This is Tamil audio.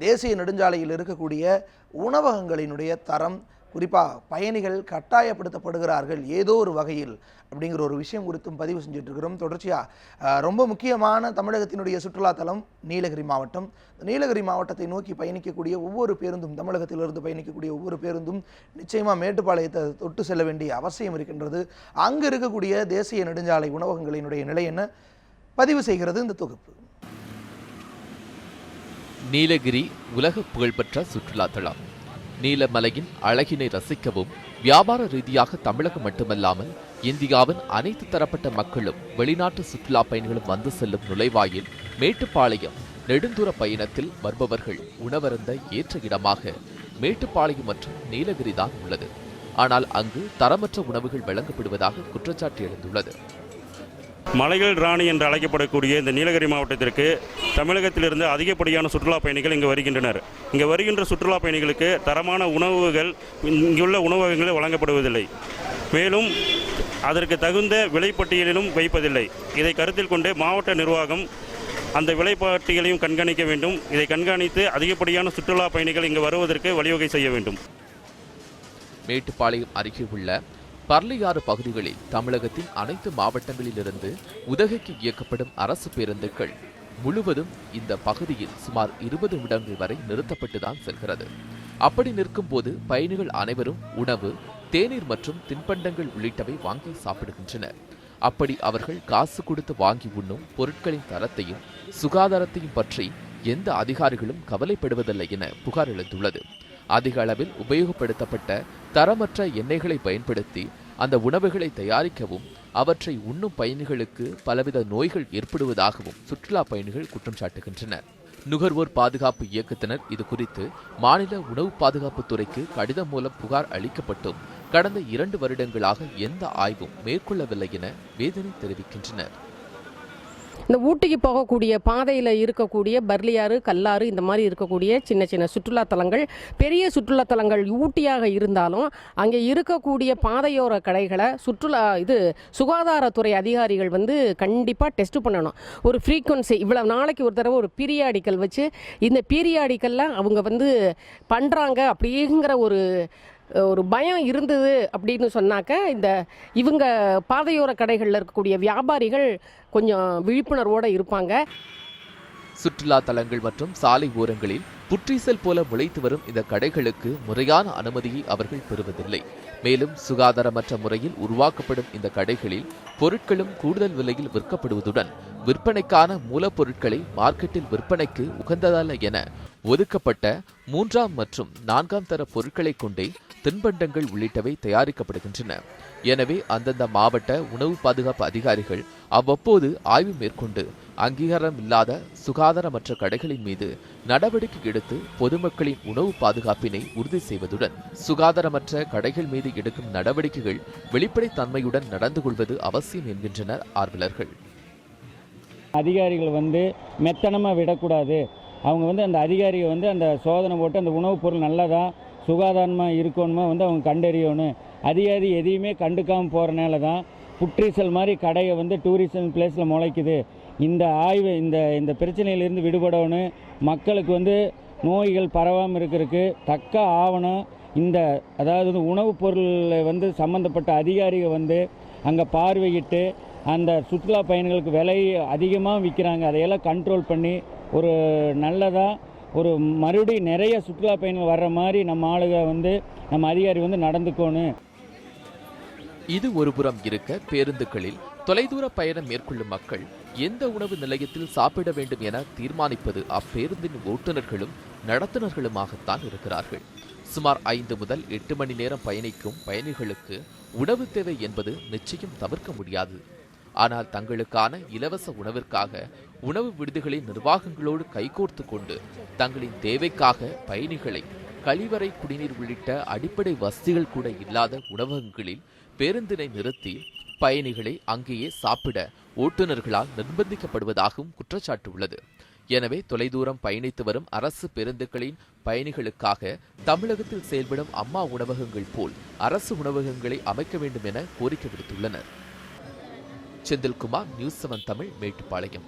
தேசிய நெடுஞ்சாலையில் இருக்கக்கூடிய உணவகங்களினுடைய தரம், குறிப்பாக பயணிகள் கட்டாயப்படுத்தப்படுகிறார்கள் ஏதோ ஒரு வகையில் அப்படிங்கிற ஒரு விஷயம் குறித்தும் பதிவு செஞ்சுட்டு இருக்கிறோம். தொடர்ச்சியாக ரொம்ப முக்கியமான தமிழகத்தினுடைய சுற்றுலாத்தலம் நீலகிரி மாவட்டம். நீலகிரி மாவட்டத்தை நோக்கி பயணிக்கக்கூடிய ஒவ்வொரு பேருந்தும், தமிழகத்திலிருந்து பயணிக்கக்கூடிய ஒவ்வொரு பேருந்தும் நிச்சயமாக மேட்டுப்பாளையத்தை தொட்டு செல்ல வேண்டிய அவசியம் இருக்கின்றது. அங்கு இருக்கக்கூடிய தேசிய நெடுஞ்சாலை உணவகங்களினுடைய நிலை என்ன பதிவு செய்கிறது இந்த தொகுப்பு. நீலகிரி உலக புகழ்பெற்ற சுற்றுலா தலம். நீலமலையின் அழகினை ரசிக்கவும் வியாபார ரீதியாக தமிழகம் மட்டுமல்லாமல் இந்தியாவின் அனைத்து தரப்பட்ட மக்களும் வெளிநாட்டு சுற்றுலா பயணிகளும் வந்து செல்லும் நுழைவாயில் மேட்டுப்பாளையம். நெடுந்தூர பயணத்தில் வருபவர்கள் உணவருந்த ஏற்ற இடமாக மேட்டுப்பாளையம் மற்றும் நீலகிரி தான் உள்ளது. ஆனால் அங்கு தரமற்ற உணவுகள் வழங்கப்படுவதாக குற்றச்சாட்டு எழுந்துள்ளது. மலைகள் ராணி என்று அழைக்கப்படக்கூடிய இந்த நீலகிரி மாவட்டத்திற்கு தமிழகத்திலிருந்து அதிகப்படியான சுற்றுலா பயணிகள் இங்கு வருகின்றனர். இங்கு வருகின்ற சுற்றுலா பயணிகளுக்கு தரமான உணவுகள் இங்குள்ள உணவகங்களில் வழங்கப்படுவதில்லை. மேலும் அதற்கு தகுந்த விலைப்பட்டியலிலும் வைப்பதில்லை. இதை கருத்தில் கொண்டு மாவட்ட நிர்வாகம் அந்த விலைப்பட்டியலையும் கண்காணிக்க வேண்டும். இதை கண்காணித்து அதிகப்படியான சுற்றுலா பயணிகள் இங்கு வருவதற்கு வழிவகை செய்ய வேண்டும். மேட்டுப்பாளையம் அருகே உள்ள பர்லியாறு பகுதிகளில் தமிழகத்தின் அனைத்து மாவட்டங்களிலிருந்து உதகைக்கு இயக்கப்படும் அரசு பேருந்துகள் முழுவதும் இந்த பகுதியில் சுமார் 20 நிமிடங்கள் வரை நிறுத்தப்பட்டுதான் செல்கிறது. அப்படி நிற்கும் போது பயணிகள் அனைவரும் உணவு, தேநீர் மற்றும் தின்பண்டங்கள் உள்ளிட்டவை வாங்கி சாப்பிடுகின்றனர். அப்படி அவர்கள் காசு கொடுத்து வாங்கி உண்ணும் பொருட்களின் தரத்தையும் சுகாதாரத்தையும் பற்றி எந்த அதிகாரிகளும் கவலைப்படுவதில்லை என புகார் எழுந்துள்ளது. அதிக அளவில் உபயோகப்படுத்தப்பட்ட தரமற்ற எண்ணெய்களை பயன்படுத்தி அந்த உணவுகளை தயாரிக்கவும் அவற்றை உண்ணும் பயணிகளுக்கு பலவித நோய்கள் ஏற்படுவதாகவும் சுற்றுலா பயணிகள் குற்றம் சாட்டுகின்றனர். நுகர்வோர் பாதுகாப்பு இயக்கத்தினர் இது குறித்து மாநில உணவு பாதுகாப்புத் துறைக்கு கடிதம் மூலம் புகார் அளிக்கப்பட்டும் கடந்த 2 வருடங்களாக எந்த ஆய்வும் மேற்கொள்ளவில்லை என வேதனை தெரிவிக்கின்றனர். இந்த ஊட்டிக்கு போகக்கூடிய பாதையில் இருக்கக்கூடிய பர்லியாறு, கல்லாறு இந்த மாதிரி இருக்கக்கூடிய சின்ன சின்ன சுற்றுலாத்தலங்கள், பெரிய சுற்றுலாத்தலங்கள் ஊட்டியாக இருந்தாலும் அங்கே இருக்கக்கூடிய பாதையோர கடைகளை சுகாதாரத்துறை அதிகாரிகள் கண்டிப்பாக டெஸ்ட் பண்ணணும். ஒரு ஃப்ரீக்வன்சி இவ்வளவு நாளைக்கு ஒரு தடவை ஒரு பீரியாடிக்கல் வச்சு இந்த பீரியாடிக்கல்லாம் அவங்க பண்ணுறாங்க அப்படிங்கிற ஒரு பயம் இருந்தது அப்படின்னு சொன்னாக்க இவங்க பாதையோர கடைகளில் இருக்கக்கூடிய வியாபாரிகள் கொஞ்சம் விழிப்புணர்வோடு இருப்பாங்க. சுற்றுலா தலங்கள் மற்றும் சாலை ஓரங்களில் புற்றீசல் போல முளைத்து வரும் இந்த கடைகளுக்கு முறையான அனுமதியை அவர்கள் பெறுவதில்லை. மேலும் சுகாதாரமற்ற முறையில் உருவாக்கப்படும் இந்த கடைகளில் பொருட்களும் கூடுதல் விலையில் விற்கப்படுவதுடன் விற்பனைக்கான மூலப்பொருட்களை மார்க்கெட்டில் விற்பனைக்கு உகந்ததல்ல என ஒதுக்கப்பட்ட 3ஆம் மற்றும் 4ஆம் தர பொருட்களை கொண்டே தின்பண்டங்கள் உள்ளிட்டவை தயாரிக்கப்படுகின்றன. எனவே அந்தந்த மாவட்ட உணவு பாதுகாப்பு அதிகாரிகள் அவ்வப்போது ஆய்வு மேற்கொண்டு அங்கீகாரம் இல்லாத சுகாதாரமற்ற கடைகளின் மீது நடவடிக்கை எடுத்து பொதுமக்களின் உணவு பாதுகாப்பினை உறுதி செய்வதுடன் சுகாதாரமற்ற கடைகள் மீது எடுக்கும் நடவடிக்கைகள் வெளிப்படைத்தன்மையுடன் நடந்து கொள்வது அவசியம் என்கின்றனர் ஆர்வலர்கள். அதிகாரிகள் மெத்தனமாக விடக்கூடாது. அவங்க அந்த அதிகாரியை அந்த சோதனை போட்டு அந்த உணவுப் பொருள் நல்லதா சுகாதாரமாக இருக்கணுமா அவங்க கண்டறியணும். அதிகாரி எதையுமே கண்டுக்காமல் போகிறனால தான் புற்றீசல் மாதிரி கடையை டூரிசம் பிளேஸில் முளைக்குது. இந்த ஆய்வு இந்த பிரச்சனையிலிருந்து விடுபடணும். மக்களுக்கு நோய்கள் பரவாமல் இருக்கிறதுக்கு தக்க ஆவணம் அதாவது உணவுப் பொருளை சம்மந்தப்பட்ட அதிகாரிகள் அங்கே பார்வையிட்டு அந்த சுற்றுலா பயணிகளுக்கு விலை அதிகமாக விற்கிறாங்க, அதையெல்லாம் கண்ட்ரோல் பண்ணி ஒரு நல்லதாக ஒரு மறுபடியும் நிறைய சுற்றுலா பயணிகள் வர்ற மாதிரி நம்ம ஆளுக நம்ம அதிகாரி நடந்துக்கணும். இது ஒருபுறம் இருக்க, பேருந்துகளில் தொலைதூர பயணம் மேற்கொள்ளும் மக்கள் எந்த உணவு நிலையத்தில் சாப்பிட வேண்டும் என தீர்மானிப்பது அப்பேருந்தின் ஓட்டுநர்களும் நடத்துனர்களுமாகத்தான் இருக்கிறார்கள். சுமார் 5 முதல் 8 மணி நேரம் பயணிக்கும் பயணிகளுக்கு உணவு தேவை என்பது நிச்சயம் தவிர்க்க முடியாது. ஆனால் தங்களுக்கான இலவச உணவிற்காக உணவு விடுதிகளின் நிர்வாகங்களோடு கைகோர்த்து கொண்டு தங்களின் தேவைக்காக பயணிகளை கழிவறை, குடிநீர் உள்ளிட்ட அடிப்படை வசதிகள் கூட இல்லாத உணவகங்களில் பேருந்தினை நிறுத்தி பயணிகளை அங்கேயே சாப்பிட ஓட்டுநர்களால் நிர்பந்திக்கப்படுவதாகவும் குற்றச்சாட்டு உள்ளது. எனவே தொலைதூரம் பயணித்து வரும் அரசு பேருந்துகளின் பயணிகளுக்காக தமிழகத்தில் செயல்படும் அம்மா உணவகங்கள் போல் அரசு உணவகங்களை அமைக்க வேண்டும் என கோரிக்கை விடுத்துள்ளனர். செந்தில்குமார், நியூஸ் 7 தமிழ், மேட்டுப்பாளையம்.